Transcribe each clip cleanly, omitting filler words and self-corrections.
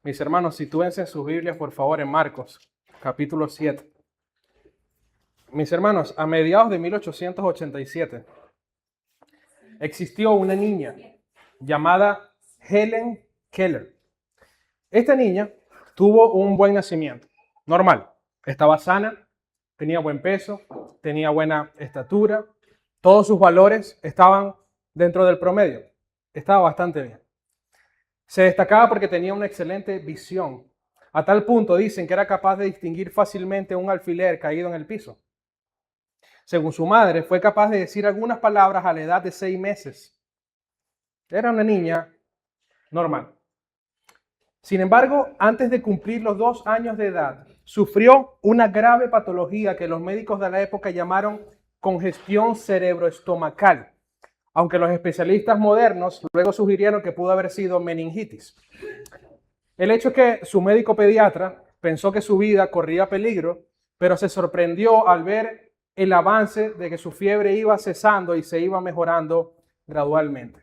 Mis hermanos, sitúense en sus Biblias, por favor, en Marcos, capítulo 7. Mis hermanos, a mediados de 1887 existió una niña llamada Helen Keller. Esta niña tuvo un buen nacimiento, normal. Estaba sana, tenía buen peso, tenía buena estatura. Todos sus valores estaban dentro del promedio. Estaba bastante bien. Se destacaba porque tenía una excelente visión. A tal punto dicen que era capaz de distinguir fácilmente un alfiler caído en el piso. Según su madre, fue capaz de decir algunas palabras a la edad de 6 meses. Era una niña normal. Sin embargo, antes de cumplir los 2 años de edad, sufrió una grave patología que los médicos de la época llamaron congestión cerebroestomacal, aunque los especialistas modernos luego sugirieron que pudo haber sido meningitis. El hecho es que su médico pediatra pensó que su vida corría peligro, pero se sorprendió al ver el avance de que su fiebre iba cesando y se iba mejorando gradualmente.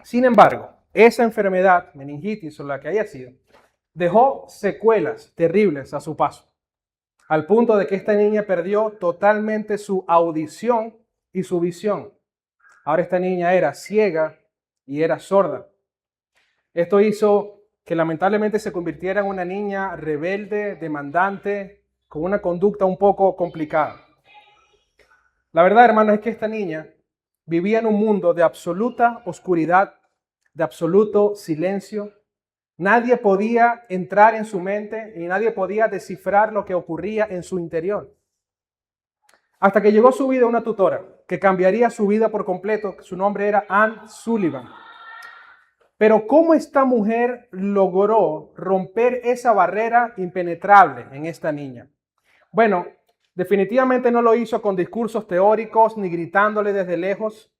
Sin embargo, esa enfermedad, meningitis o la que haya sido, dejó secuelas terribles a su paso, al punto de que esta niña perdió totalmente su audición y su visión. Ahora esta niña era ciega y era sorda. Esto hizo que lamentablemente se convirtiera en una niña rebelde, demandante, con una conducta un poco complicada. La verdad, hermanos, es que esta niña vivía en un mundo de absoluta oscuridad, de absoluto silencio. Nadie podía entrar en su mente y nadie podía descifrar lo que ocurría en su interior. Hasta que llegó su vida una tutora que cambiaría su vida por completo. Su nombre era Anne Sullivan. Pero ¿cómo esta mujer logró romper esa barrera impenetrable en esta niña? Bueno, definitivamente no lo hizo con discursos teóricos ni gritándole desde lejos.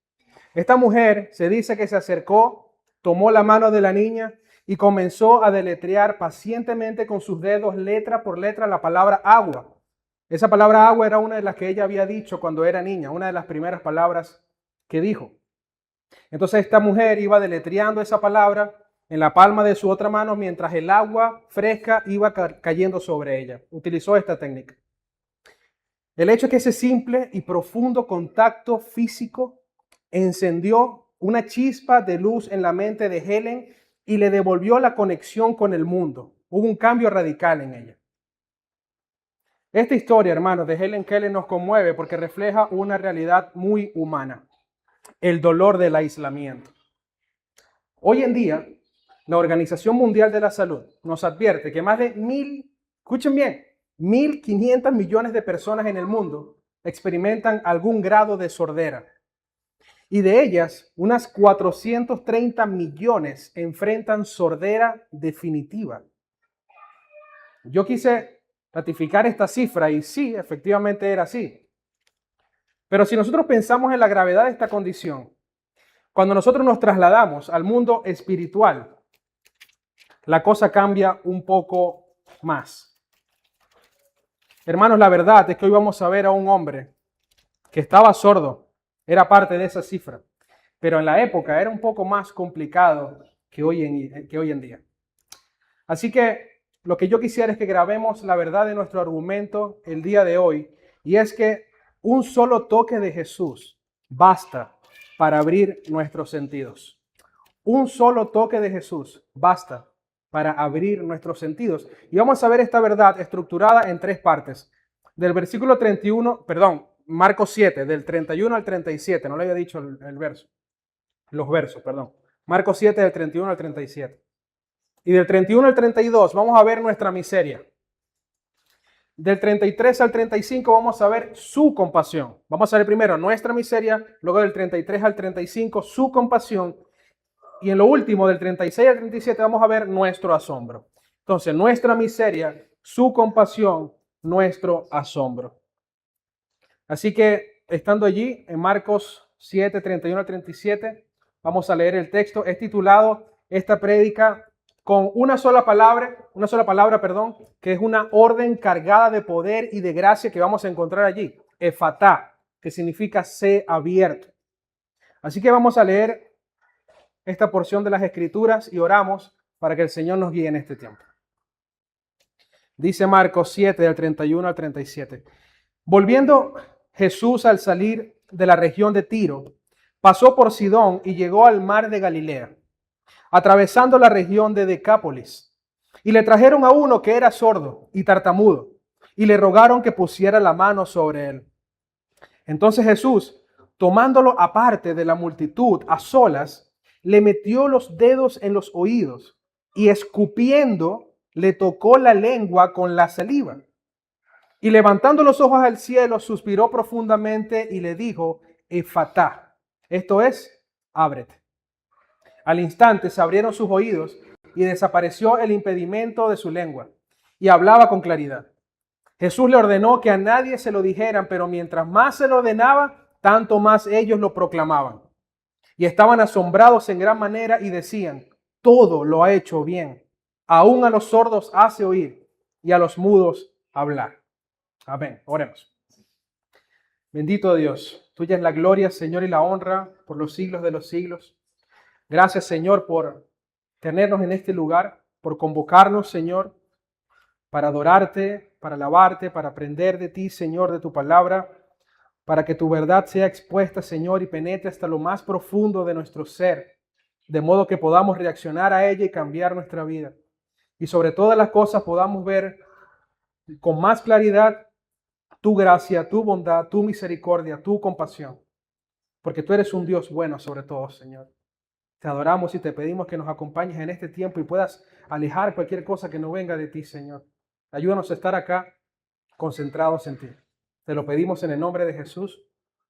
Esta mujer se dice que se acercó, tomó la mano de la niña y comenzó a deletrear pacientemente con sus dedos, letra por letra, la palabra agua. Esa palabra agua era una de las que ella había dicho cuando era niña, una de las primeras palabras que dijo. Entonces esta mujer iba deletreando esa palabra en la palma de su otra mano mientras el agua fresca iba cayendo sobre ella. Utilizó esta técnica. El hecho es que ese simple y profundo contacto físico encendió una chispa de luz en la mente de Helen y le devolvió la conexión con el mundo. Hubo un cambio radical en ella. Esta historia, hermanos, de Helen Keller nos conmueve porque refleja una realidad muy humana: el dolor del aislamiento. Hoy en día, la Organización Mundial de la Salud nos advierte que más de 1.500 millones de personas en el mundo experimentan algún grado de sordera. Y de ellas, unas 430 millones enfrentan sordera definitiva. Yo quise ratificar esta cifra y sí, efectivamente era así. Pero si nosotros pensamos en la gravedad de esta condición, cuando nosotros nos trasladamos al mundo espiritual, la cosa cambia un poco más. Hermanos, la verdad es que hoy vamos a ver a un hombre que estaba sordo, era parte de esa cifra, pero en la época era un poco más complicado que hoy en día. Así que lo que yo quisiera es que grabemos la verdad de nuestro argumento el día de hoy, y es que un solo toque de Jesús basta para abrir nuestros sentidos. Un solo toque de Jesús basta para abrir nuestros sentidos. Y vamos a ver esta verdad estructurada en 3 partes. Del versículo 31, Marcos 7, del 31 al 37, no le había dicho el verso. Los versos, perdón. Marcos 7, del 31 al 37. Y del 31 al 32 vamos a ver nuestra miseria. Del 33 al 35 vamos a ver su compasión. Vamos a ver primero nuestra miseria, luego del 33 al 35 su compasión. Y en lo último, del 36 al 37, vamos a ver nuestro asombro. Entonces, nuestra miseria, su compasión, nuestro asombro. Así que, estando allí, en Marcos 7, 31 al 37, vamos a leer el texto. Es titulado esta prédica con una sola palabra, que es una orden cargada de poder y de gracia que vamos a encontrar allí. Efatá, que significa sé abierto. Así que vamos a leer esta porción de las Escrituras y oramos para que el Señor nos guíe en este tiempo. Dice Marcos 7, del 31 al 37. Volviendo Jesús al salir de la región de Tiro, pasó por Sidón y llegó al mar de Galilea, atravesando la región de Decápolis. Y le trajeron a uno que era sordo y tartamudo, y le rogaron que pusiera la mano sobre él. Entonces Jesús, tomándolo aparte de la multitud a solas, le metió los dedos en los oídos y escupiendo, le tocó la lengua con la saliva. Y levantando los ojos al cielo, suspiró profundamente y le dijo, Efatá, esto es, ábrete. Al instante se abrieron sus oídos y desapareció el impedimento de su lengua y hablaba con claridad. Jesús le ordenó que a nadie se lo dijeran, pero mientras más se lo ordenaba, tanto más ellos lo proclamaban. Y estaban asombrados en gran manera y decían, todo lo ha hecho bien. Aún a los sordos hace oír y a los mudos hablar. Amén. Oremos. Bendito Dios, tuya es la gloria, Señor, y la honra por los siglos de los siglos. Gracias, Señor, por tenernos en este lugar, por convocarnos, Señor, para adorarte, para alabarte, para aprender de ti, Señor, de tu palabra, para que tu verdad sea expuesta, Señor, y penetre hasta lo más profundo de nuestro ser, de modo que podamos reaccionar a ella y cambiar nuestra vida. Y sobre todas las cosas podamos ver con más claridad tu gracia, tu bondad, tu misericordia, tu compasión. Porque tú eres un Dios bueno sobre todo, Señor. Te adoramos y te pedimos que nos acompañes en este tiempo y puedas alejar cualquier cosa que no venga de ti, Señor. Ayúdanos a estar acá concentrados en ti. Te lo pedimos en el nombre de Jesús.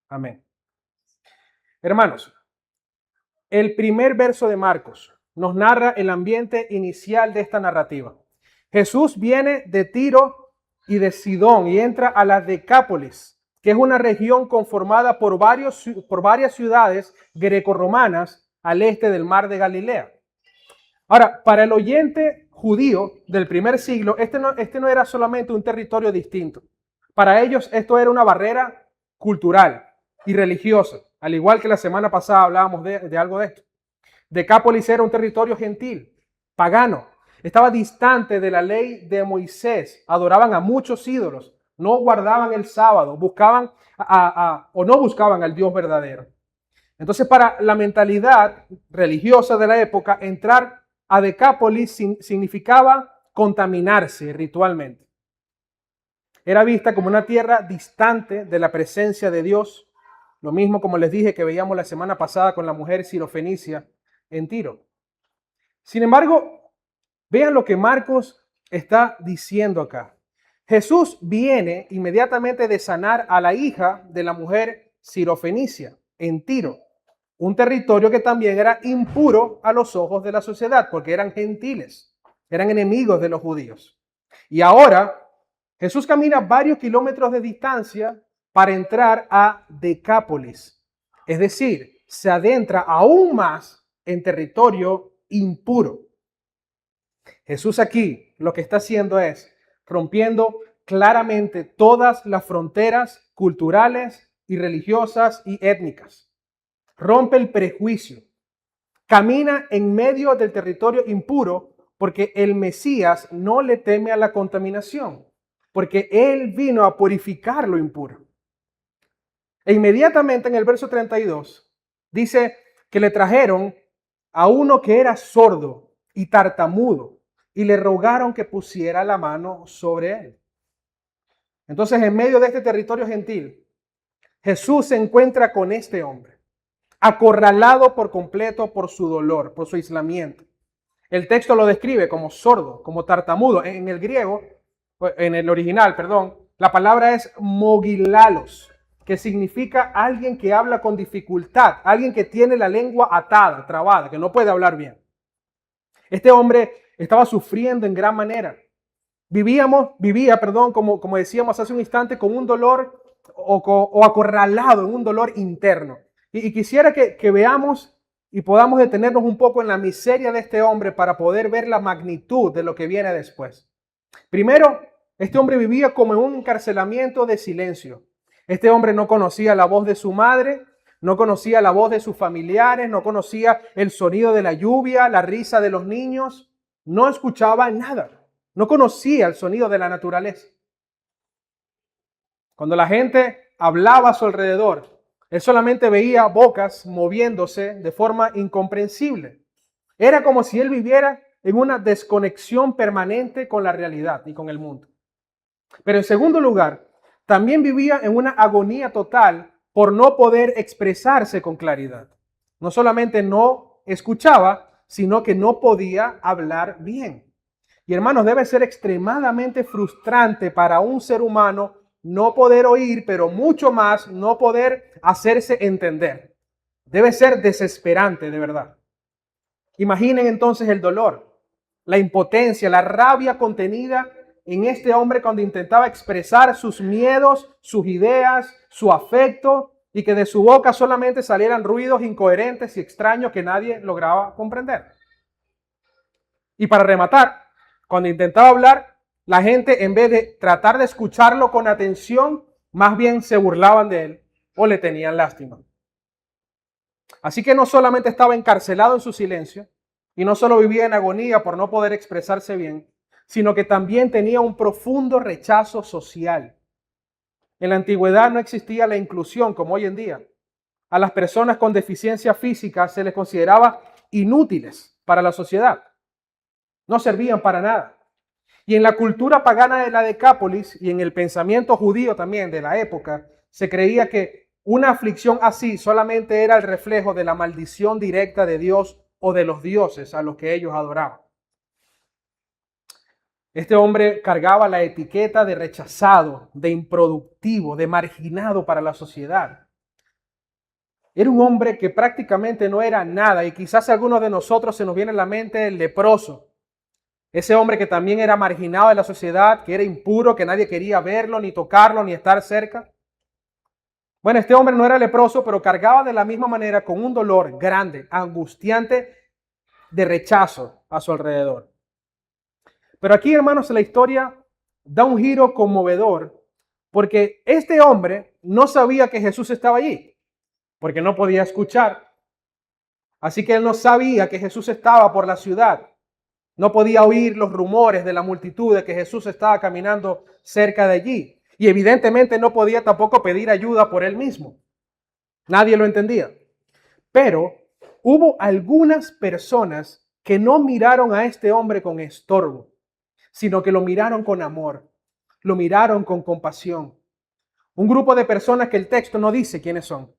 Amén. Hermanos, el primer verso de Marcos nos narra el ambiente inicial de esta narrativa. Jesús viene de Tiro y de Sidón y entra a la Decápolis, que es una región conformada por varias ciudades grecorromanas al este del mar de Galilea. Ahora, para el oyente judío del primer siglo, este no era solamente un territorio distinto. Para ellos esto era una barrera cultural y religiosa, al igual que la semana pasada hablábamos de algo de esto. Decápolis era un territorio gentil, pagano, estaba distante de la ley de Moisés, adoraban a muchos ídolos, no guardaban el sábado, buscaban o no buscaban al Dios verdadero. Entonces, para la mentalidad religiosa de la época, entrar a Decápolis significaba contaminarse ritualmente. Era vista como una tierra distante de la presencia de Dios, lo mismo como les dije que veíamos la semana pasada con la mujer sirofenicia en Tiro. Sin embargo, vean lo que Marcos está diciendo acá. Jesús viene inmediatamente de sanar a la hija de la mujer sirofenicia en Tiro, un territorio que también era impuro a los ojos de la sociedad, porque eran gentiles, eran enemigos de los judíos. Y ahora Jesús camina varios kilómetros de distancia para entrar a Decápolis, es decir, se adentra aún más en territorio impuro. Jesús aquí lo que está haciendo es rompiendo claramente todas las fronteras culturales y religiosas y étnicas. Rompe el prejuicio. Camina en medio del territorio impuro porque el Mesías no le teme a la contaminación, porque Él vino a purificar lo impuro. E inmediatamente en el verso 32 dice que le trajeron a uno que era sordo y tartamudo y le rogaron que pusiera la mano sobre él. Entonces, en medio de este territorio gentil, Jesús se encuentra con este hombre, acorralado por completo por su dolor, por su aislamiento. El texto lo describe como sordo, como tartamudo. En el griego, en el original, perdón, la palabra es mogilalos, que significa alguien que habla con dificultad, alguien que tiene la lengua atada, trabada, que no puede hablar bien. Este hombre estaba sufriendo en gran manera. Vivía, como decíamos hace un instante, con un dolor o acorralado en un dolor interno. Y quisiera que veamos y podamos detenernos un poco en la miseria de este hombre para poder ver la magnitud de lo que viene después. Primero, este hombre vivía como en un encarcelamiento de silencio. Este hombre no conocía la voz de su madre, no conocía la voz de sus familiares, no conocía el sonido de la lluvia, la risa de los niños. no escuchaba nada, no conocía el sonido de la naturaleza. Cuando la gente hablaba a su alrededor, él solamente veía bocas moviéndose de forma incomprensible. Era como si él viviera en una desconexión permanente con la realidad y con el mundo. Pero en segundo lugar, también vivía en una agonía total por no poder expresarse con claridad. No solamente no escuchaba, sino que no podía hablar bien. Y hermanos, debe ser extremadamente frustrante para un ser humano no poder oír, pero mucho más no poder hacerse entender. Debe ser desesperante, de verdad. Imaginen entonces el dolor, la impotencia, la rabia contenida en este hombre cuando intentaba expresar sus miedos, sus ideas, su afecto, y que de su boca solamente salieran ruidos incoherentes y extraños que nadie lograba comprender. Y para rematar, cuando intentaba hablar, la gente, en vez de tratar de escucharlo con atención, más bien se burlaban de él o le tenían lástima. Así que no solamente estaba encarcelado en su silencio y no solo vivía en agonía por no poder expresarse bien, sino que también tenía un profundo rechazo social. En la antigüedad no existía la inclusión como hoy en día. A las personas con deficiencia física se les consideraba inútiles para la sociedad. No servían para nada. Y en la cultura pagana de la Decápolis y en el pensamiento judío también de la época, se creía que una aflicción así solamente era el reflejo de la maldición directa de Dios o de los dioses a los que ellos adoraban. Este hombre cargaba la etiqueta de rechazado, de improductivo, de marginado para la sociedad. Era un hombre que prácticamente no era nada, y quizás a algunos de nosotros se nos viene a la mente el leproso. Ese hombre que también era marginado de la sociedad, que era impuro, que nadie quería verlo, ni tocarlo, ni estar cerca. Bueno, este hombre no era leproso, pero cargaba de la misma manera con un dolor grande, angustiante, de rechazo a su alrededor. Pero aquí, hermanos, la historia da un giro conmovedor, porque este hombre no sabía que Jesús estaba allí, porque no podía escuchar. Así que él no sabía que Jesús estaba por la ciudad. No podía oír los rumores de la multitud de que Jesús estaba caminando cerca de allí. Y evidentemente no podía tampoco pedir ayuda por él mismo. Nadie lo entendía. Pero hubo algunas personas que no miraron a este hombre con estorbo, sino que lo miraron con amor, lo miraron con compasión. Un grupo de personas que el texto no dice quiénes son,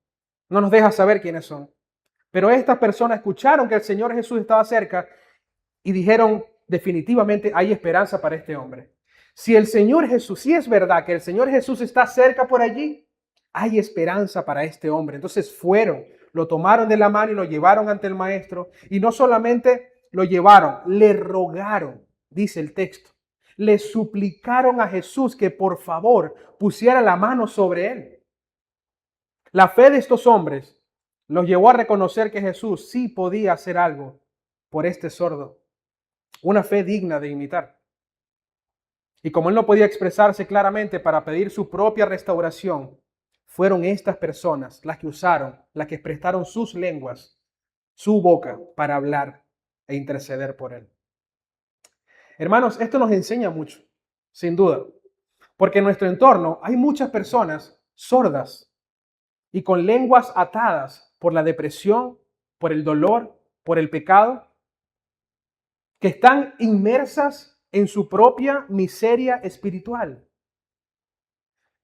no nos deja saber quiénes son. Pero estas personas escucharon que el Señor Jesús estaba cerca y dijeron, definitivamente hay esperanza para este hombre. Si el Señor Jesús, si es verdad que el Señor Jesús está cerca por allí, hay esperanza para este hombre. Entonces fueron, lo tomaron de la mano y lo llevaron ante el maestro. Y no solamente lo llevaron, le rogaron, dice el texto. Le suplicaron a Jesús que por favor pusiera la mano sobre él. La fe de estos hombres los llevó a reconocer que Jesús sí podía hacer algo por este sordo. Una fe digna de imitar. Y como él no podía expresarse claramente para pedir su propia restauración, fueron estas personas las que usaron, las que prestaron sus lenguas, su boca para hablar e interceder por él. Hermanos, esto nos enseña mucho, sin duda, porque en nuestro entorno hay muchas personas sordas y con lenguas atadas por la depresión, por el dolor, por el pecado, que están inmersas en su propia miseria espiritual.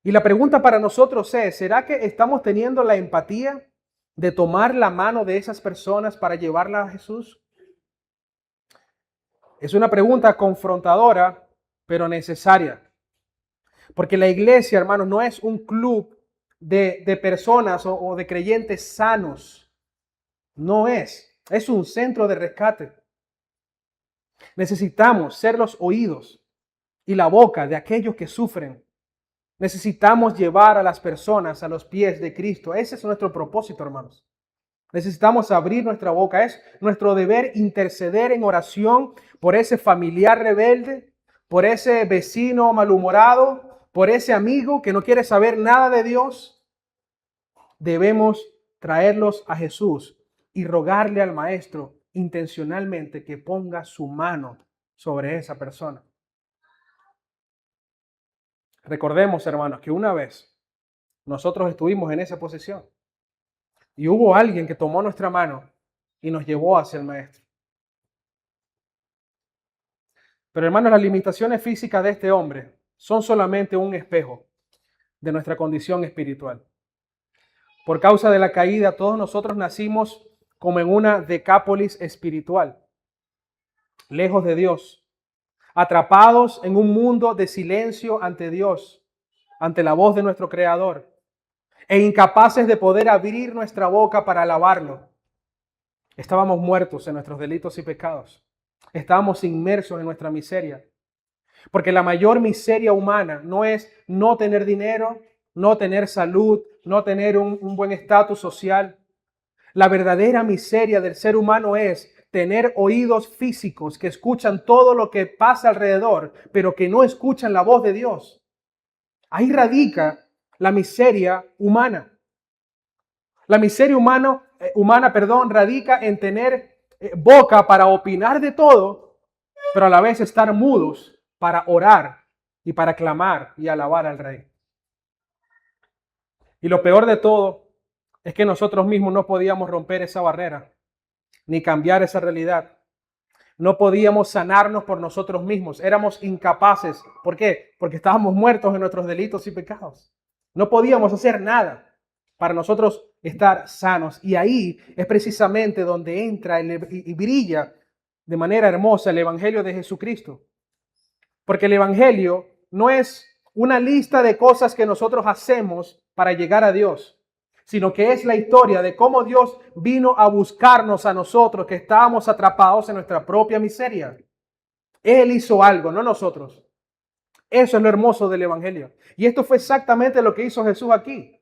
Y la pregunta para nosotros es, ¿será que estamos teniendo la empatía de tomar la mano de esas personas para llevarla a Jesús? Es una pregunta confrontadora, pero necesaria. Porque la iglesia, hermanos, no es un club de personas o de creyentes sanos. No es. Es un centro de rescate. Necesitamos ser los oídos y la boca de aquellos que sufren. Necesitamos llevar a las personas a los pies de Cristo. Ese es nuestro propósito, hermanos. Necesitamos abrir nuestra boca. Es nuestro deber interceder en oración por ese familiar rebelde, por ese vecino malhumorado, por ese amigo que no quiere saber nada de Dios. Debemos traerlos a Jesús y rogarle al Maestro intencionalmente que ponga su mano sobre esa persona. Recordemos, hermanos, que una vez nosotros estuvimos en esa posición y hubo alguien que tomó nuestra mano y nos llevó hacia el Maestro. Pero hermanos, las limitaciones físicas de este hombre son solamente un espejo de nuestra condición espiritual. Por causa de la caída, todos nosotros nacimos como en una decápolis espiritual, lejos de Dios, atrapados en un mundo de silencio ante Dios, ante la voz de nuestro Creador, e incapaces de poder abrir nuestra boca para alabarlo. Estábamos muertos en nuestros delitos y pecados. Estábamos inmersos en nuestra miseria. Porque la mayor miseria humana no es no tener dinero, no tener salud, no tener un buen estatus social. La verdadera miseria del ser humano es tener oídos físicos que escuchan todo lo que pasa alrededor, pero que no escuchan la voz de Dios. Ahí radica la miseria humana. La miseria humana, radica en tener boca para opinar de todo, pero a la vez estar mudos para orar y para clamar y alabar al Rey. Y lo peor de todo es que nosotros mismos no podíamos romper esa barrera, ni cambiar esa realidad. No podíamos sanarnos por nosotros mismos. Éramos incapaces. ¿Por qué? Porque estábamos muertos en nuestros delitos y pecados. No podíamos hacer nada para nosotros estar sanos. Y ahí es precisamente donde entra y brilla de manera hermosa el Evangelio de Jesucristo. Porque el Evangelio no es una lista de cosas que nosotros hacemos para llegar a Dios, sino que es la historia de cómo Dios vino a buscarnos a nosotros que estábamos atrapados en nuestra propia miseria. Él hizo algo, no nosotros. Eso es lo hermoso del Evangelio. Y esto fue exactamente lo que hizo Jesús aquí.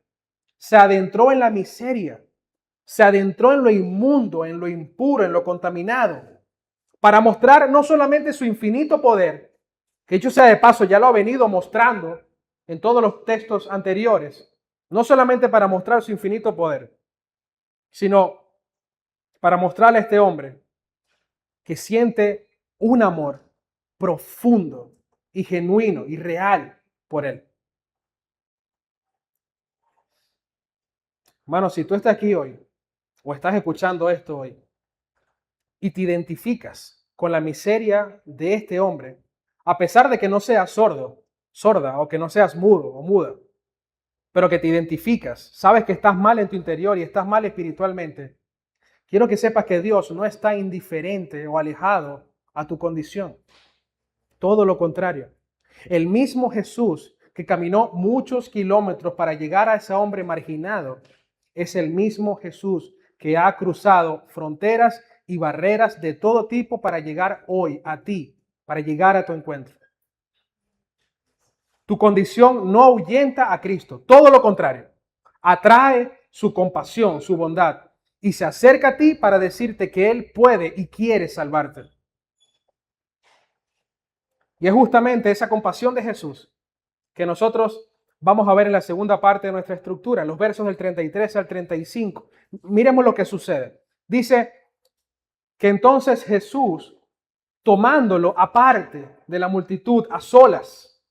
Se adentró en la miseria, se adentró en lo inmundo, en lo impuro, en lo contaminado, para mostrar no solamente su infinito poder, que dicho sea de paso ya lo ha venido mostrando en todos los textos anteriores, no solamente para mostrar su infinito poder, sino para mostrarle a este hombre que siente un amor profundo y genuino y real por él. Hermano, si tú estás aquí hoy o estás escuchando esto hoy y te identificas con la miseria de este hombre, a pesar de que no seas sordo, sorda, o que no seas mudo o muda, pero que te identificas, sabes que estás mal en tu interior y estás mal espiritualmente, quiero que sepas que Dios no está indiferente o alejado a tu condición. Todo lo contrario. El mismo Jesús que caminó muchos kilómetros para llegar a ese hombre marginado, es el mismo Jesús que ha cruzado fronteras y barreras de todo tipo para llegar hoy a ti, para llegar a tu encuentro. Tu condición no ahuyenta a Cristo, todo lo contrario. Atrae su compasión, su bondad, y se acerca a ti para decirte que Él puede y quiere salvarte. Y es justamente esa compasión de Jesús que nosotros vamos a ver en la segunda parte de nuestra estructura, los versos del 33 al 35. Miremos lo que sucede. Dice que entonces Jesús, tomándolo aparte de la multitud, a solas,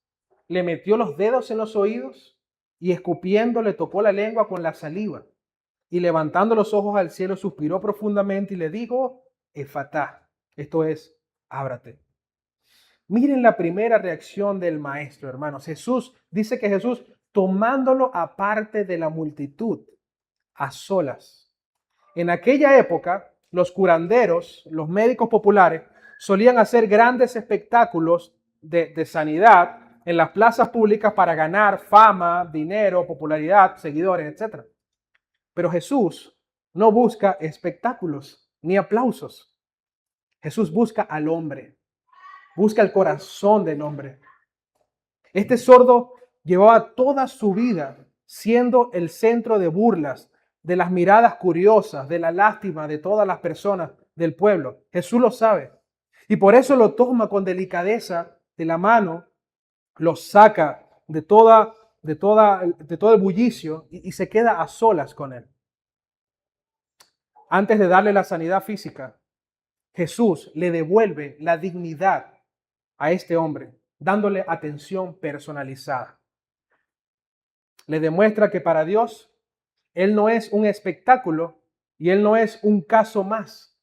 le metió los dedos en los oídos y escupiendo le tocó la lengua con la saliva. Y levantando los ojos al cielo, suspiró profundamente y le dijo, Efatá, esto es, ábrate. Miren la primera reacción del maestro, hermanos. Dice que Jesús, tomándolo aparte de la multitud, a solas. En aquella época, los curanderos, los médicos populares, solían hacer grandes espectáculos de sanidad en las plazas públicas para ganar fama, dinero, popularidad, seguidores, etc. Pero Jesús no busca espectáculos ni aplausos. Jesús busca al hombre, busca el corazón del hombre. Este sordo llevaba toda su vida siendo el centro de burlas, de las miradas curiosas, de la lástima de todas las personas del pueblo. Jesús lo sabe. Y por eso lo toma con delicadeza de la mano, lo saca de todo el bullicio y se queda a solas con él. Antes de darle la sanidad física, Jesús le devuelve la dignidad a este hombre, dándole atención personalizada. Le demuestra que para Dios, Él no es un espectáculo y Él no es un caso más.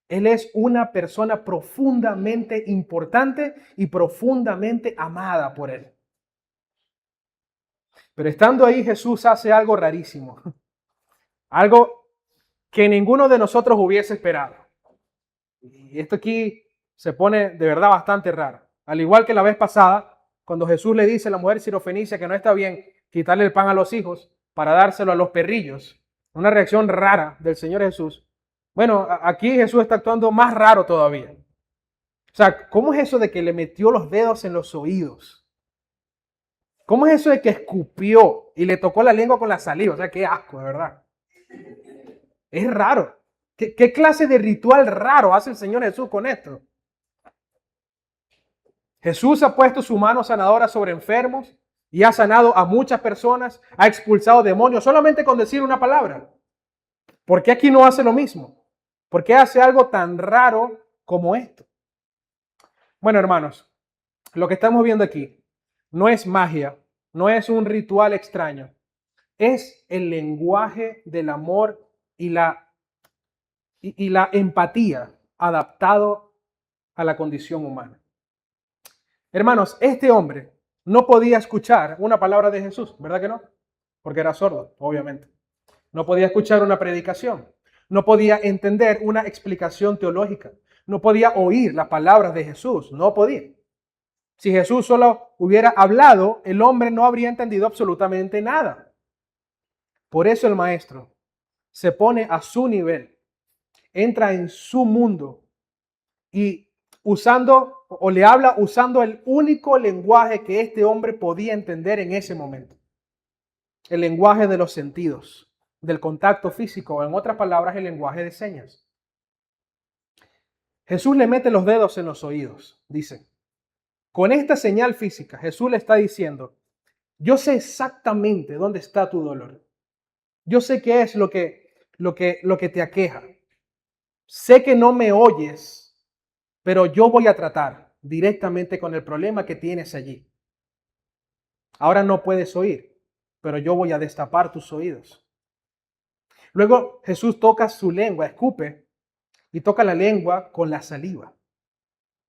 Él es una persona profundamente importante y profundamente amada por Él. Pero estando ahí, Jesús hace algo rarísimo. Algo que ninguno de nosotros hubiese esperado. Y esto aquí se pone de verdad bastante raro. Al igual que la vez pasada, cuando Jesús le dice a la mujer sirofenicia que no está bien quitarle el pan a los hijos para dárselo a los perrillos. Una reacción rara del Señor Jesús. Bueno, aquí Jesús está actuando más raro todavía. O sea, ¿cómo es eso de que le metió los dedos en los oídos? ¿Cómo es eso de que escupió y le tocó la lengua con la saliva? O sea, qué asco, de verdad. Es raro. ¿Qué clase de ritual raro hace el Señor Jesús con esto? Jesús ha puesto su mano sanadora sobre enfermos y ha sanado a muchas personas, ha expulsado demonios solamente con decir una palabra. ¿Por qué aquí no hace lo mismo? ¿Por qué hace algo tan raro como esto? Bueno, hermanos, lo que estamos viendo aquí no es magia, no es un ritual extraño, es el lenguaje del amor y la empatía adaptado a la condición humana. Hermanos, este hombre no podía escuchar una palabra de Jesús, ¿verdad que no? Porque era sordo, obviamente. No podía escuchar una predicación, no podía entender una explicación teológica, no podía oír las palabras de Jesús, no podía. Si Jesús solo hubiera hablado, el hombre no habría entendido absolutamente nada. Por eso el maestro se pone a su nivel, entra en su mundo y le habla usando el único lenguaje que este hombre podía entender en ese momento. El lenguaje de los sentidos, del contacto físico, o en otras palabras, el lenguaje de señas. Jesús le mete los dedos en los oídos, dice. Con esta señal física, Jesús le está diciendo, yo sé exactamente dónde está tu dolor. Yo sé qué es lo que te aqueja. Sé que no me oyes, pero yo voy a tratar directamente con el problema que tienes allí. Ahora no puedes oír, pero yo voy a destapar tus oídos. Luego Jesús toca su lengua, escupe, y toca la lengua con la saliva.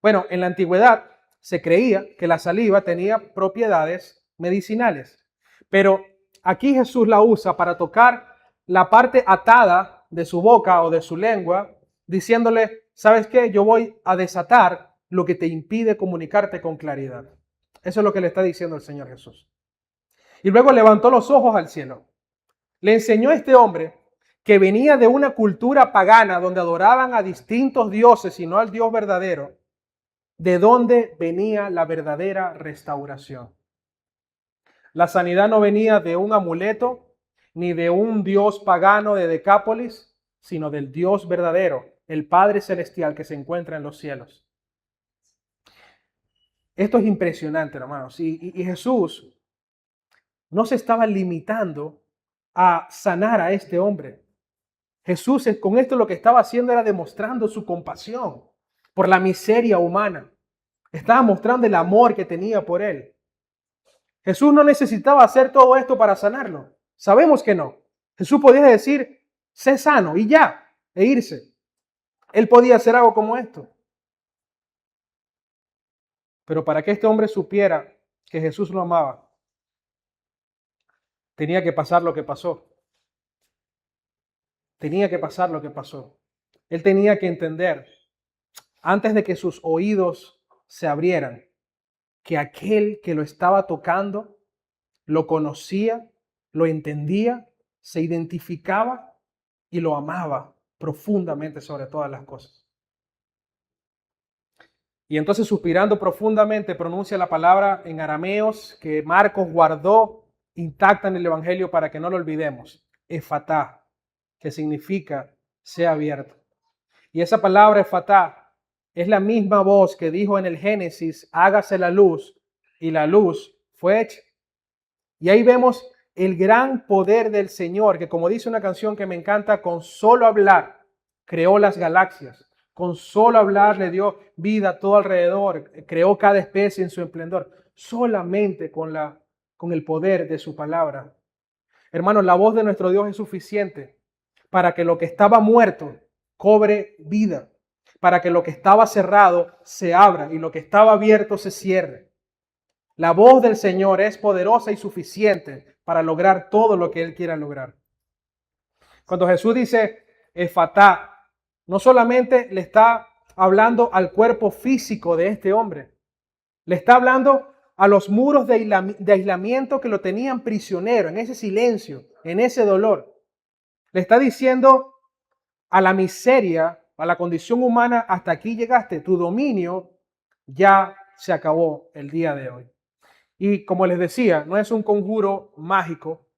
Bueno, en la antigüedad se creía que la saliva tenía propiedades medicinales, pero aquí Jesús la usa para tocar la parte atada de su boca o de su lengua, diciéndole, ¿sabes qué? Yo voy a desatar lo que te impide comunicarte con claridad. Eso es lo que le está diciendo el Señor Jesús. Y luego levantó los ojos al cielo. Le enseñó a este hombre que venía de una cultura pagana donde adoraban a distintos dioses y no al Dios verdadero, de dónde venía la verdadera restauración. La sanidad no venía de un amuleto ni de un dios pagano de Decápolis, sino del Dios verdadero, el Padre Celestial que se encuentra en los cielos. Esto es impresionante, hermanos. Y Jesús no se estaba limitando a sanar a este hombre. Jesús con esto lo que estaba haciendo era demostrando su compasión por la miseria humana. Estaba mostrando el amor que tenía por él. Jesús no necesitaba hacer todo esto para sanarlo. Sabemos que no. Jesús podía decir, sé sano y ya, e irse. Él podía hacer algo como esto. Pero para que este hombre supiera que Jesús lo amaba, tenía que pasar lo que pasó. Tenía que pasar lo que pasó. Él tenía que entender, antes de que sus oídos se abrieran, que aquel que lo estaba tocando lo conocía, lo entendía, se identificaba y lo amaba profundamente sobre todas las cosas. Y entonces, suspirando profundamente, pronuncia la palabra en arameos que Marcos guardó intacta en el Evangelio para que no lo olvidemos. Efatá, que significa sea abierto. Y esa palabra efatá es la misma voz que dijo en el Génesis, hágase la luz, y la luz fue hecha. Y ahí vemos el gran poder del Señor, que como dice una canción que me encanta, con solo hablar creó las galaxias, Con solo hablar le dio vida a todo alrededor, creó cada especie en su esplendor, solamente con el poder de su palabra. Hermanos, la voz de nuestro Dios es suficiente para que lo que estaba muerto cobre vida, para que lo que estaba cerrado se abra y lo que estaba abierto se cierre. La voz del Señor es poderosa y suficiente para lograr todo lo que Él quiera lograr. Cuando Jesús dice Efatá, no solamente le está hablando al cuerpo físico de este hombre, le está hablando a los muros de aislamiento que lo tenían prisionero, en ese silencio, en ese dolor. Le está diciendo a la miseria, a la condición humana, hasta aquí llegaste, tu dominio ya se acabó el día de hoy. Y como les decía, no es un conjuro mágico,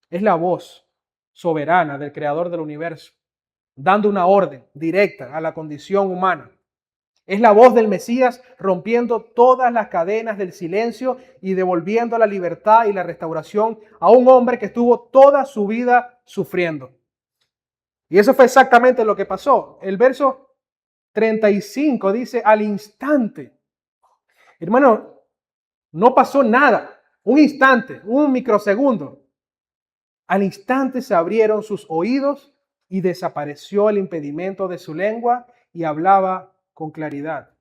es la voz soberana del creador del universo, dando una orden directa a la condición humana. Es la voz del Mesías rompiendo todas las cadenas del silencio y devolviendo la libertad y la restauración a un hombre que estuvo toda su vida sufriendo. Y eso fue exactamente lo que pasó. El verso 35 dice, al instante. Hermano, no pasó nada. Un instante, un microsegundo. Al instante se abrieron sus oídos y desapareció el impedimento de su lengua y hablaba con claridad.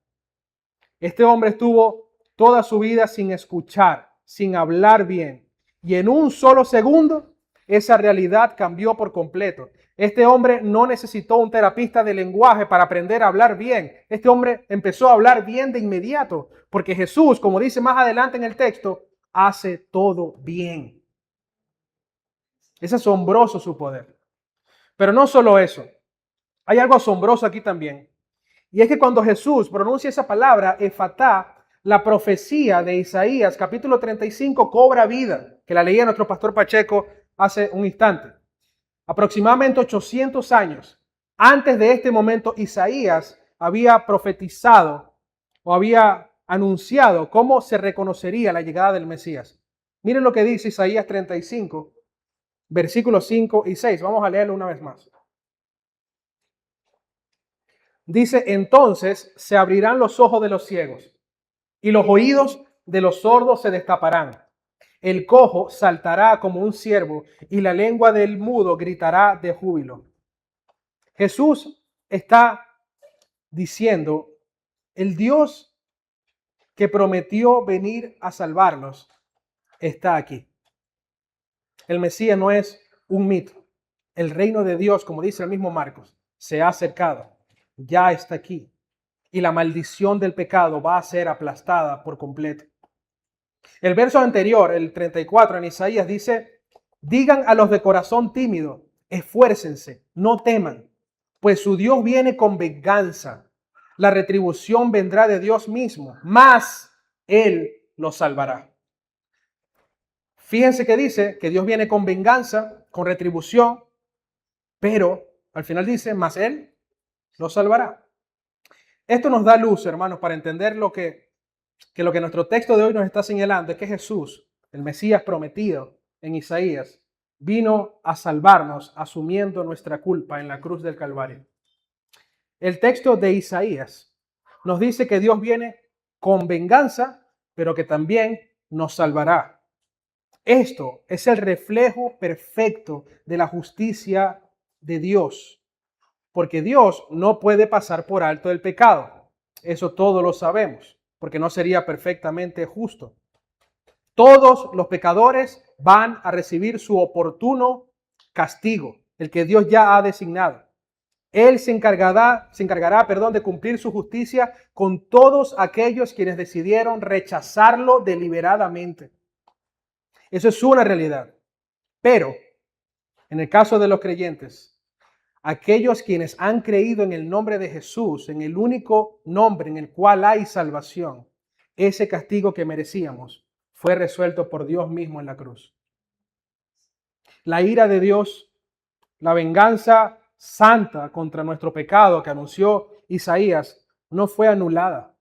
Este hombre estuvo toda su vida sin escuchar, sin hablar bien. Y en un solo segundo, esa realidad cambió por completo. Este hombre no necesitó un terapista de lenguaje para aprender a hablar bien. Este hombre empezó a hablar bien de inmediato, porque Jesús, como dice más adelante en el texto, hace todo bien. Es asombroso su poder. Pero no solo eso. Hay algo asombroso aquí también. Y es que cuando Jesús pronuncia esa palabra, Efatá, la profecía de Isaías, capítulo 35, cobra vida, que la leía nuestro pastor Pacheco hace un instante. Aproximadamente 800 años antes de este momento, Isaías había profetizado o había anunciado cómo se reconocería la llegada del Mesías. Miren lo que dice Isaías 35, versículos 5 y 6. Vamos a leerlo una vez más. Dice, entonces se abrirán los ojos de los ciegos y los oídos de los sordos se destaparán. El cojo saltará como un ciervo y la lengua del mudo gritará de júbilo. Jesús está diciendo, el Dios que prometió venir a salvarnos está aquí. El Mesías no es un mito. El reino de Dios, como dice el mismo Marcos, se ha acercado, ya está aquí. Y la maldición del pecado va a ser aplastada por completo. El verso anterior, el 34 en Isaías, dice, digan a los de corazón tímido, esfuércense, no teman, pues su Dios viene con venganza. La retribución vendrá de Dios mismo, mas Él los salvará. Fíjense que dice que Dios viene con venganza, con retribución, pero al final dice, mas Él los salvará. Esto nos da luz, hermanos, para entender lo que nuestro texto de hoy nos está señalando es que Jesús, el Mesías prometido en Isaías, vino a salvarnos asumiendo nuestra culpa en la cruz del Calvario. El texto de Isaías nos dice que Dios viene con venganza, pero que también nos salvará. Esto es el reflejo perfecto de la justicia de Dios, porque Dios no puede pasar por alto el pecado. Eso todos lo sabemos, porque no sería perfectamente justo. Todos los pecadores van a recibir su oportuno castigo, el que Dios ya ha designado. Él se encargará, de cumplir su justicia con todos aquellos quienes decidieron rechazarlo deliberadamente. Eso es una realidad. Pero, en el caso de los creyentes, aquellos quienes han creído en el nombre de Jesús, en el único nombre en el cual hay salvación, ese castigo que merecíamos fue resuelto por Dios mismo en la cruz. La ira de Dios, la venganza santa contra nuestro pecado que anunció Isaías, no fue anulada,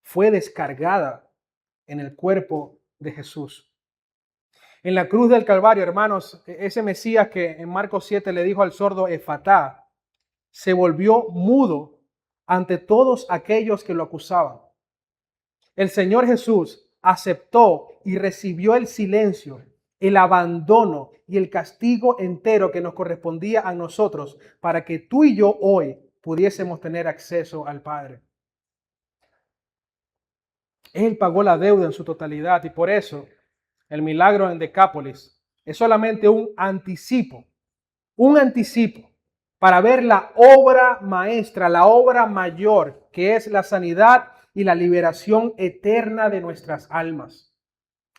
fue descargada en el cuerpo de Jesús. En la cruz del Calvario, hermanos, ese Mesías que en Marcos 7 le dijo al sordo Efatá, se volvió mudo ante todos aquellos que lo acusaban. El Señor Jesús aceptó y recibió el silencio, el abandono y el castigo entero que nos correspondía a nosotros para que tú y yo hoy pudiésemos tener acceso al Padre. Él pagó la deuda en su totalidad y por eso el milagro en Decápolis es solamente un anticipo para ver la obra maestra, la obra mayor, que es la sanidad y la liberación eterna de nuestras almas.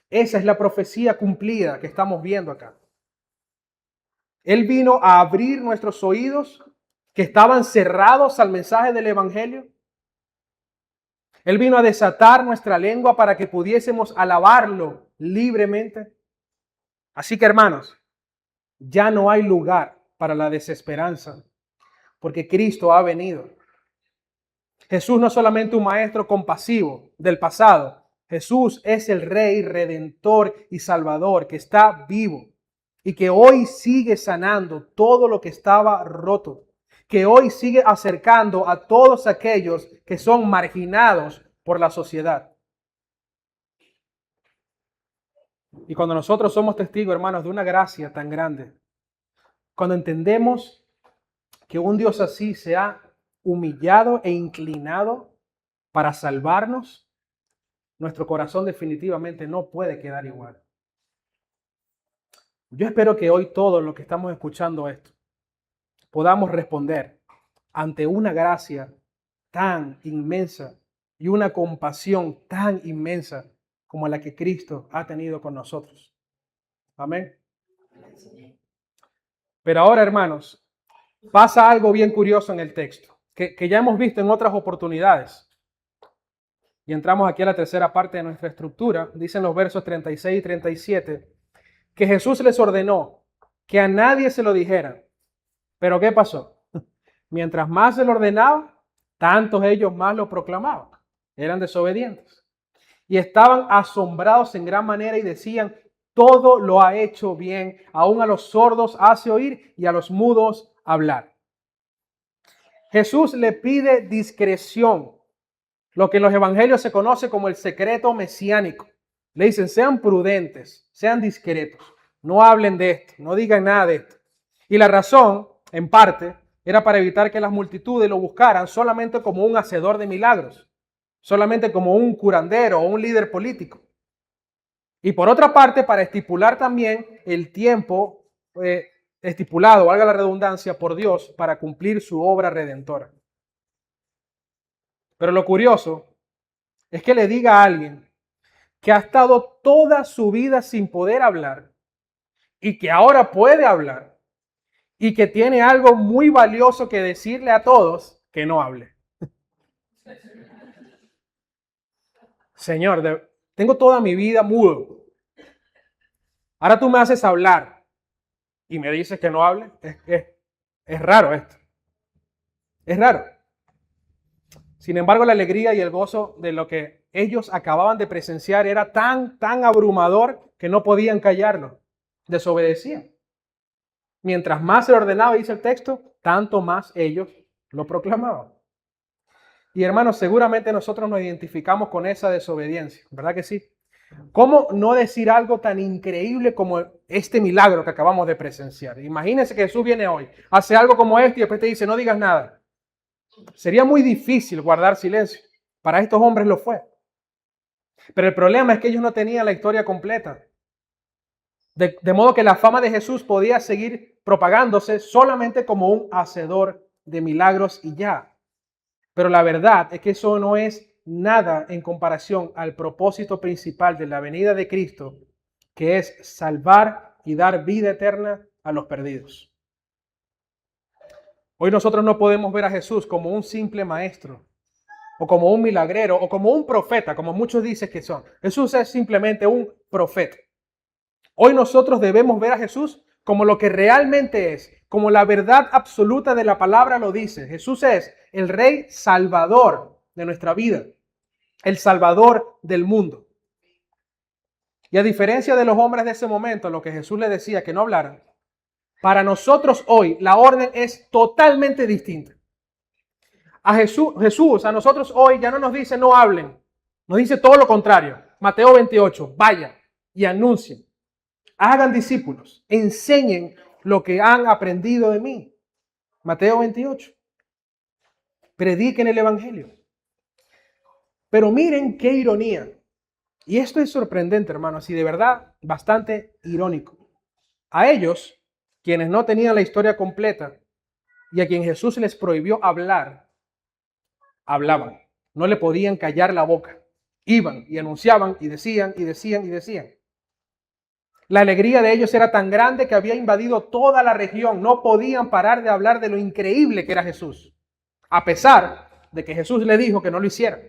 Esa es la profecía cumplida que estamos viendo acá. Él vino a abrir nuestros oídos que estaban cerrados al mensaje del Evangelio. Él vino a desatar nuestra lengua para que pudiésemos alabarlo libremente. Así que, hermanos, ya no hay lugar para la desesperanza, porque Cristo ha venido. Jesús no es solamente un maestro compasivo del pasado. Jesús es el Rey, Redentor y Salvador que está vivo y que hoy sigue sanando todo lo que estaba roto, que hoy sigue acercando a todos aquellos que son marginados por la sociedad. Y cuando nosotros somos testigos, hermanos, de una gracia tan grande, cuando entendemos que un Dios así se ha humillado e inclinado para salvarnos, nuestro corazón definitivamente no puede quedar igual. Yo espero que hoy todos los que estamos escuchando esto podamos responder ante una gracia tan inmensa y una compasión tan inmensa como la que Cristo ha tenido con nosotros. Amén. Pero ahora, hermanos, pasa algo bien curioso en el texto, que ya hemos visto en otras oportunidades. Y entramos aquí a la tercera parte de nuestra estructura. Dicen los versos 36 y 37 que Jesús les ordenó que a nadie se lo dijeran. Pero ¿qué pasó? Mientras más se lo ordenaba, tantos ellos más lo proclamaban. Eran desobedientes. Y estaban asombrados en gran manera y decían, todo lo ha hecho bien, aún a los sordos hace oír y a los mudos hablar. Jesús le pide discreción, lo que en los evangelios se conoce como el secreto mesiánico. Le dicen, sean prudentes, sean discretos, no hablen de esto, no digan nada de esto. Y la razón, en parte, era para evitar que las multitudes lo buscaran solamente como un hacedor de milagros, solamente como un curandero o un líder político. Y por otra parte, para estipular también el tiempo estipulado, valga la redundancia, por Dios para cumplir su obra redentora. Pero lo curioso es que le diga a alguien que ha estado toda su vida sin poder hablar y que ahora puede hablar y que tiene algo muy valioso que decirle a todos, que no hable. Señor, tengo toda mi vida mudo. Ahora tú me haces hablar y me dices que no hable. Es raro esto. Es raro. Sin embargo, la alegría y el gozo de lo que ellos acababan de presenciar era tan abrumador que no podían callarlo. Desobedecían. Mientras más se ordenaba, dice el texto, tanto más ellos lo proclamaban. Y hermanos, seguramente nosotros nos identificamos con esa desobediencia, ¿verdad que sí? ¿Cómo no decir algo tan increíble como este milagro que acabamos de presenciar? Imagínense que Jesús viene hoy, hace algo como este y después te dice, no digas nada. Sería muy difícil guardar silencio. Para estos hombres lo fue. Pero el problema es que ellos no tenían la historia completa. De modo que la fama de Jesús podía seguir propagándose solamente como un hacedor de milagros y ya. Pero la verdad es que eso no es nada en comparación al propósito principal de la venida de Cristo, que es salvar y dar vida eterna a los perdidos. Hoy nosotros no podemos ver a Jesús como un simple maestro, o como un milagrero, o como un profeta, como muchos dicen que son. Jesús es simplemente un profeta. Hoy nosotros debemos ver a Jesús como lo que realmente es, como la verdad absoluta de la palabra lo dice. Jesús es el Rey Salvador de nuestra vida, el Salvador del mundo. Y a diferencia de los hombres de ese momento, lo que Jesús les decía que no hablaran, para nosotros hoy la orden es totalmente distinta. Jesús a nosotros hoy ya no nos dice no hablen, nos dice todo lo contrario. Mateo 28, vayan y anuncien, hagan discípulos, enseñen lo que han aprendido de mí. Mateo 28, prediquen el evangelio. Pero miren qué ironía. Y esto es sorprendente, hermanos, y de verdad bastante irónico. A ellos, quienes no tenían la historia completa y a quien Jesús les prohibió hablar, hablaban. No le podían callar la boca. Iban y anunciaban y decían y decían y decían. La alegría de ellos era tan grande que había invadido toda la región. No podían parar de hablar de lo increíble que era Jesús, a pesar de que Jesús le dijo que no lo hiciera.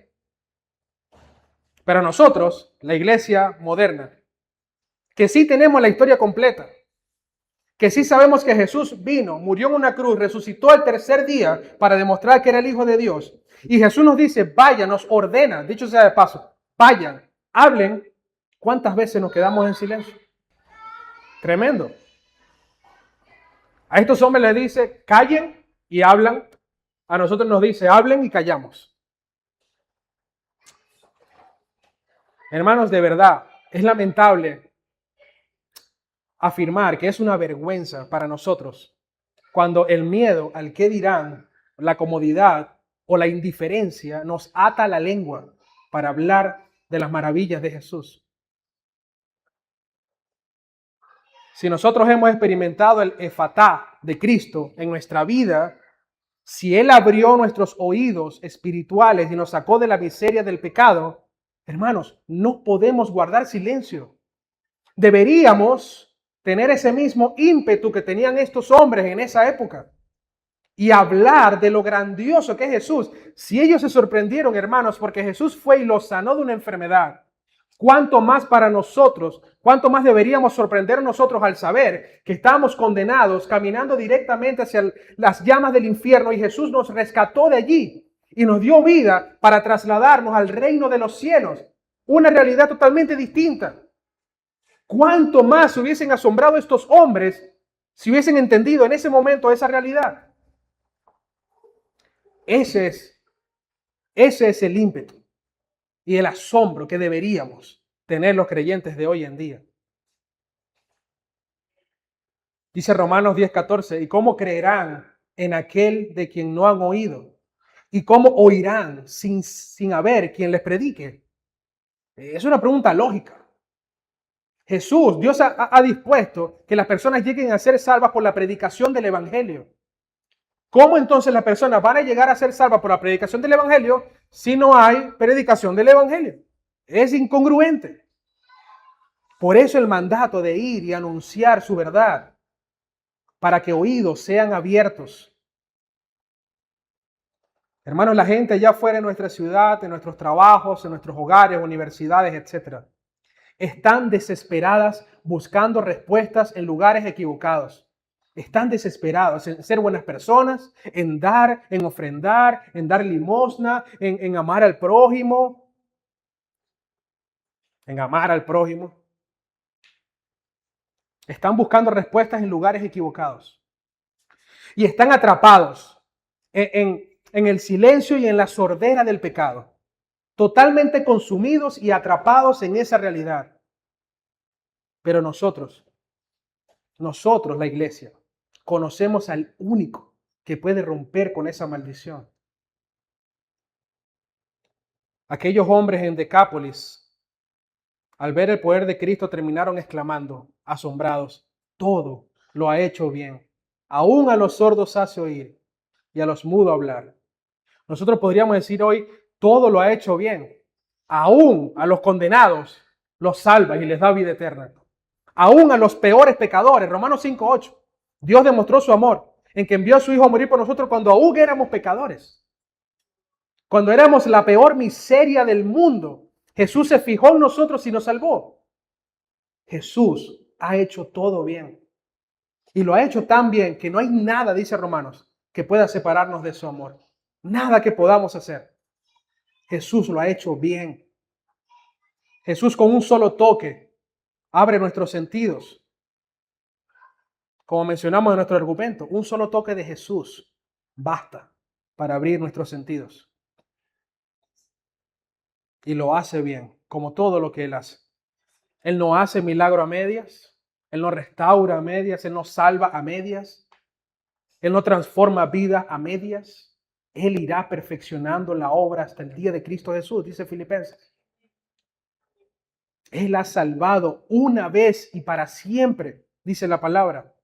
Pero nosotros, la iglesia moderna, que sí tenemos la historia completa, que sí sabemos que Jesús vino, murió en una cruz, resucitó el tercer día para demostrar que era el Hijo de Dios. Y Jesús nos dice, vayan, nos ordena, dicho sea de paso, vayan, hablen. ¿Cuántas veces nos quedamos en silencio? Tremendo. A estos hombres les dice, callen y hablan. A nosotros nos dice, hablen y callamos. Hermanos, de verdad, es lamentable afirmar que es una vergüenza para nosotros cuando el miedo al qué dirán, la comodidad o la indiferencia nos ata la lengua para hablar de las maravillas de Jesús. Si nosotros hemos experimentado el efatá de Cristo en nuestra vida, si Él abrió nuestros oídos espirituales y nos sacó de la miseria del pecado, hermanos, no podemos guardar silencio. Deberíamos tener ese mismo ímpetu que tenían estos hombres en esa época y hablar de lo grandioso que es Jesús. Si ellos se sorprendieron, hermanos, porque Jesús fue y los sanó de una enfermedad, ¿cuánto más para nosotros? ¿Cuánto más deberíamos sorprender nosotros al saber que estamos condenados, caminando directamente hacia las llamas del infierno y Jesús nos rescató de allí y nos dio vida para trasladarnos al reino de los cielos? Una realidad totalmente distinta. ¿Cuánto más se hubiesen asombrado estos hombres si hubiesen entendido en ese momento esa realidad? Ese es el ímpetu y el asombro que deberíamos tener los creyentes de hoy en día. Dice Romanos 10:14, ¿y cómo creerán en aquel de quien no han oído? ¿Y cómo oirán sin haber quien les predique? Es una pregunta lógica. Jesús, Dios ha dispuesto que las personas lleguen a ser salvas por la predicación del evangelio. ¿Cómo entonces las personas van a llegar a ser salvas por la predicación del evangelio si no hay predicación del evangelio? Es incongruente. Por eso el mandato de ir y anunciar su verdad, para que oídos sean abiertos. Hermanos, la gente allá afuera en nuestra ciudad, en nuestros trabajos, en nuestros hogares, universidades, etcétera, están desesperadas buscando respuestas en lugares equivocados. Están desesperados en ser buenas personas, en dar, en ofrendar, en dar limosna, en amar al prójimo. En amar al prójimo. Están buscando respuestas en lugares equivocados. Y están atrapados en el silencio y en la sordera del pecado. Totalmente consumidos y atrapados en esa realidad. Pero nosotros, la iglesia, conocemos al único que puede romper con esa maldición. Aquellos hombres en Decápolis, al ver el poder de Cristo, terminaron exclamando, asombrados, todo lo ha hecho bien. Aún a los sordos hace oír y a los mudos hablar. Nosotros podríamos decir hoy, todo lo ha hecho bien. Aún a los condenados los salva y les da vida eterna. Aún a los peores pecadores, Romanos 5:8. Dios demostró su amor en que envió a su Hijo a morir por nosotros cuando aún éramos pecadores. Cuando éramos la peor miseria del mundo, Jesús se fijó en nosotros y nos salvó. Jesús ha hecho todo bien. Y lo ha hecho tan bien que no hay nada, dice Romanos, que pueda separarnos de su amor. Nada que podamos hacer. Jesús lo ha hecho bien. Jesús con un solo toque abre nuestros sentidos. Como mencionamos en nuestro argumento, un solo toque de Jesús basta para abrir nuestros sentidos. Y lo hace bien, como todo lo que Él hace. Él no hace milagro a medias. Él no restaura a medias. Él no salva a medias. Él no transforma vida a medias. Él irá perfeccionando la obra hasta el día de Cristo Jesús, dice Filipenses. Él ha salvado una vez y para siempre, dice la palabra.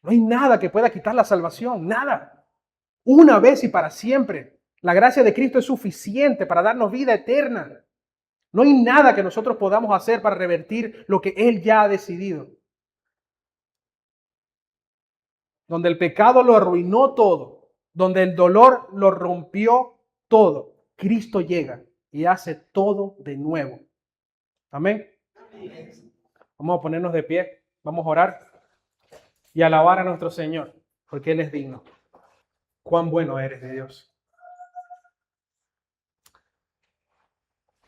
No hay nada que pueda quitar la salvación, nada. Una vez y para siempre. La gracia de Cristo es suficiente para darnos vida eterna. No hay nada que nosotros podamos hacer para revertir lo que Él ya ha decidido. Donde el pecado lo arruinó todo, donde el dolor lo rompió todo, Cristo llega y hace todo de nuevo. Amén. Vamos a ponernos de pie, vamos a orar y alabar a nuestro Señor, porque Él es digno. Cuán bueno eres de Dios.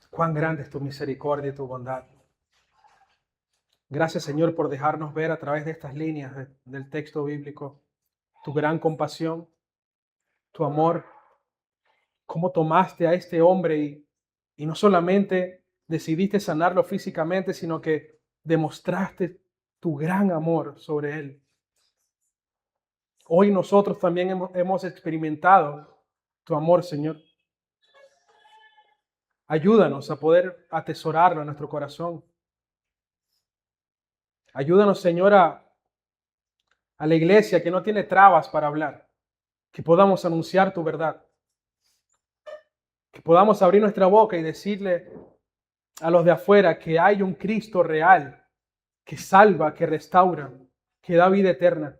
Cuán grande es tu misericordia y tu bondad. Gracias, Señor, por dejarnos ver a través de estas líneas del texto bíblico tu gran compasión, tu amor, cómo tomaste a este hombre y no solamente decidiste sanarlo físicamente, sino que demostraste tu gran amor sobre él. Hoy nosotros también hemos experimentado tu amor, Señor. Ayúdanos a poder atesorarlo en nuestro corazón. Ayúdanos, Señor, a la iglesia que no tiene trabas para hablar, que podamos anunciar tu verdad, que podamos abrir nuestra boca y decirle a los de afuera que hay un Cristo real, que salva, que restaura, que da vida eterna.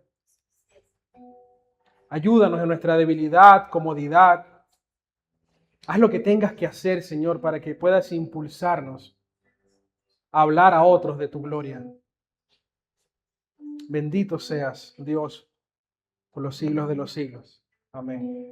Ayúdanos en nuestra debilidad, comodidad. Haz lo que tengas que hacer, Señor, para que puedas impulsarnos a hablar a otros de tu gloria. Bendito seas, Dios, por los siglos de los siglos. Amén.